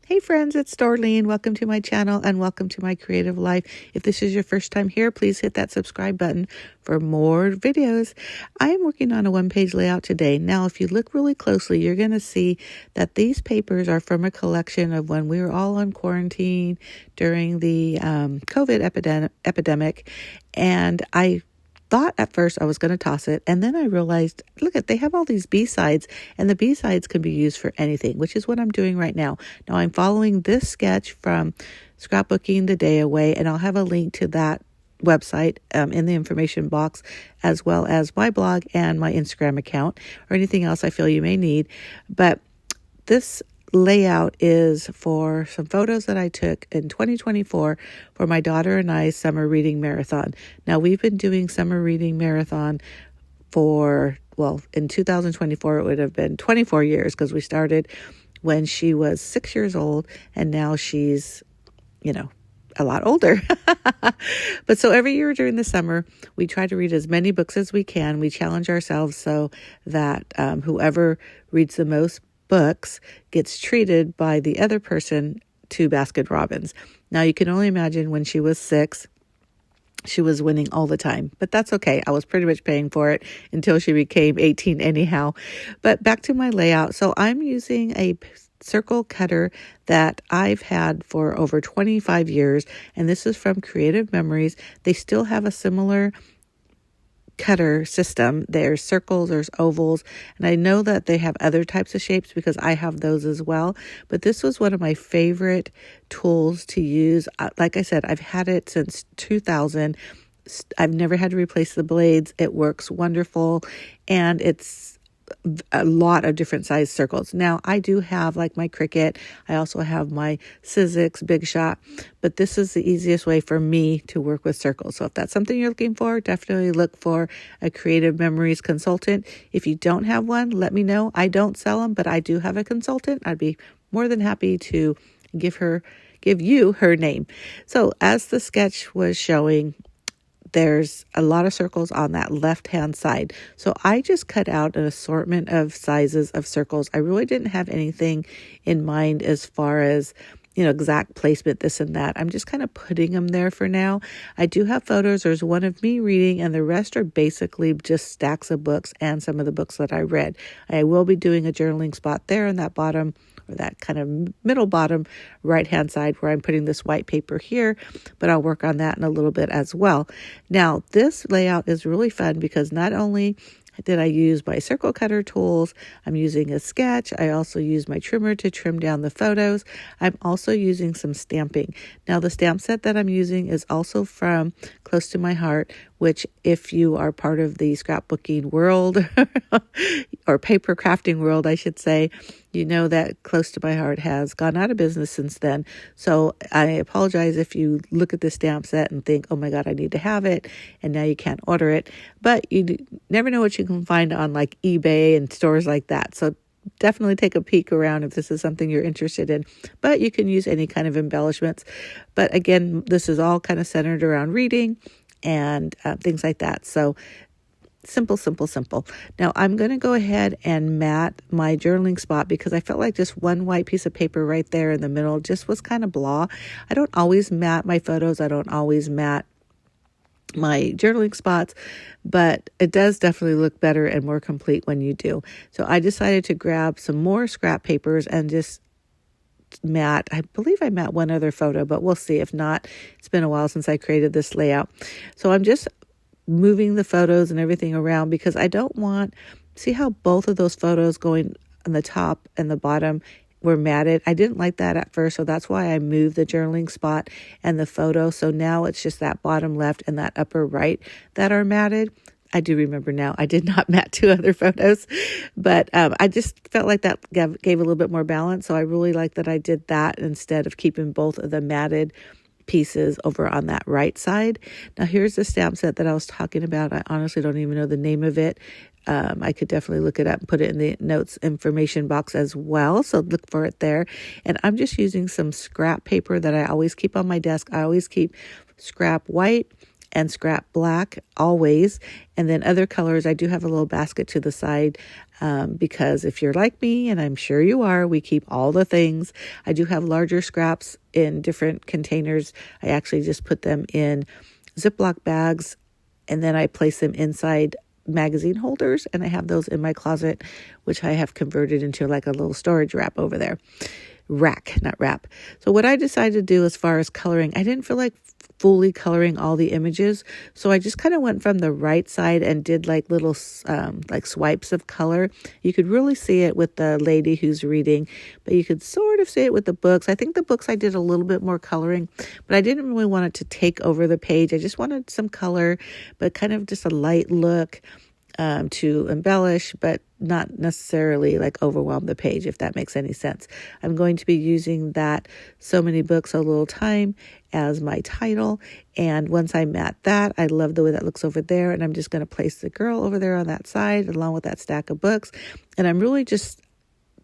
Hey friends, it's Dorleen. Welcome to my channel and welcome to my creative life. If this is your first time here, please hit that subscribe button for more videos. I am working on a one-page layout today. Now, if you look really closely, you're going to see that these papers are from a collection of when we were all on quarantine during the COVID epidemic. And I thought at first I was going to toss it, and then I realized, look at, they have all these B-sides, and the B-sides can be used for anything, which is what I'm doing right now. Now I'm following this sketch from Scrapbooking the Day Away, and I'll have a link to that website in the information box, as well as my blog and my Instagram account, or anything else I feel you may need. But this layout is for some photos that I took in 2024 for my daughter and I's summer reading marathon. Now, we've been doing summer reading marathon for, well, in 2024, it would have been 24 years because we started when she was 6 years old, and now she's, a lot older. But so every year during the summer, we try to read as many books as we can. We challenge ourselves so that whoever reads the most books gets treated by the other person to Baskin Robbins. Now, you can only imagine when she was 6, she was winning all the time, but that's okay. I was pretty much paying for it until she became 18 anyhow. But back to my layout. So I'm using a circle cutter that I've had for over 25 years, and this is from Creative Memories. They still have a similar cutter system. There's circles, there's ovals, and I know that they have other types of shapes because I have those as well. But this was one of my favorite tools to use. Like I said, I've had it since 2000. I've never had to replace the blades. It works wonderful, and it's a lot of different size circles. Now, I do have like my Cricut. I also have my Sizzix Big Shot, but this is the easiest way for me to work with circles. So if that's something you're looking for, definitely look for a Creative Memories consultant. If you don't have one, let me know. I don't sell them, but I do have a consultant. I'd be more than happy to give you her name. So as the sketch was showing, there's a lot of circles on that left-hand side. So I just cut out an assortment of sizes of circles. I really didn't have anything in mind as far as, exact placement, this and that. I'm just kind of putting them there for now. I do have photos. There's one of me reading, and the rest are basically just stacks of books and some of the books that I read. I will be doing a journaling spot there in that bottom, or that kind of middle bottom right-hand side where I'm putting this white paper here, but I'll work on that in a little bit as well. Now, this layout is really fun because not only did I use my circle cutter tools, I'm using a sketch. I also use my trimmer to trim down the photos. I'm also using some stamping. Now, the stamp set that I'm using is also from Close to My Heart, which if you are part of the scrapbooking world or paper crafting world, I should say, you know that Close to My Heart has gone out of business since then. So I apologize if you look at the stamp set and think, oh my God, I need to have it, and now you can't order it. But you never know what you can find on like eBay and stores like that. So definitely take a peek around if this is something you're interested in. But you can use any kind of embellishments. But again, this is all kind of centered around reading and things like that. So simple, simple, simple. Now I'm going to go ahead and mat my journaling spot because I felt like just one white piece of paper right there in the middle just was kind of blah. I don't always mat my photos. I don't always mat my journaling spots, but it does definitely look better and more complete when you do. So I decided to grab some more scrap papers and just mat. I believe I mat one other photo, but we'll see. If not, it's been a while since I created this layout. So I'm just moving the photos and everything around because I don't want, see how both of those photos going on the top and the bottom were matted. I didn't like that at first, so that's why I moved the journaling spot and the photo. So now it's just that bottom left and that upper right that are matted. I do remember now I did not mat two other photos, but I just felt like that gave a little bit more balance. So I really like that I did that instead of keeping both of the matted pieces over on that right side. Now here's the stamp set that I was talking about. I honestly don't even know the name of it. I could definitely look it up and put it in the notes information box as well. So look for it there. And I'm just using some scrap paper that I always keep on my desk. I always keep scrap white and scrap black always. And then other colors, I do have a little basket to the side because if you're like me, and I'm sure you are, we keep all the things. I do have larger scraps in different containers. I actually just put them in Ziploc bags, and then I place them inside magazine holders, and I have those in my closet, which I have converted into like a little storage wrap over there. Rack, not wrap. So what I decided to do as far as coloring, I didn't feel like fully coloring all the images, so I just kind of went from the right side and did like little like swipes of color. You could really see it with the lady who's reading, but you could sort of see it with the books. I think the books I did a little bit more coloring, but I didn't really want it to take over the page. I just wanted some color, but kind of just a light look to embellish, but not necessarily like overwhelm the page, if that makes any sense. I'm going to be using that "So Many Books, So Little Time" as my title. And once I'm at that, I love the way that looks over there. And I'm just going to place the girl over there on that side along with that stack of books. And I'm really just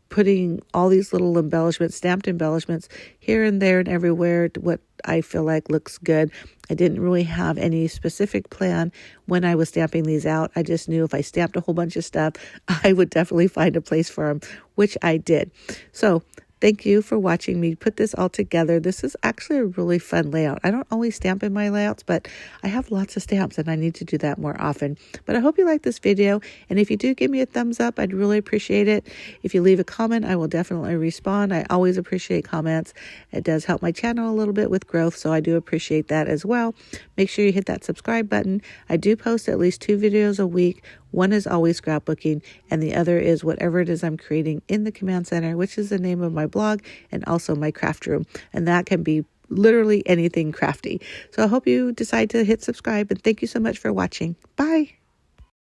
putting all these little embellishments, stamped embellishments here and there and everywhere, what I feel like looks good. I didn't really have any specific plan when I was stamping these out. I just knew if I stamped a whole bunch of stuff, I would definitely find a place for them, which I did. So thank you for watching me put this all together. This is actually a really fun layout. I don't always stamp in my layouts, but I have lots of stamps and I need to do that more often. But I hope you like this video. And if you do give me a thumbs up, I'd really appreciate it. If you leave a comment, I will definitely respond. I always appreciate comments. It does help my channel a little bit with growth, so I do appreciate that as well. Make sure you hit that subscribe button. I do post at least 2 videos a week. One is always scrapbooking, and the other is whatever it is I'm creating in the Command Center, which is the name of my blog and also my craft room. And that can be literally anything crafty. So I hope you decide to hit subscribe, and thank you so much for watching. Bye.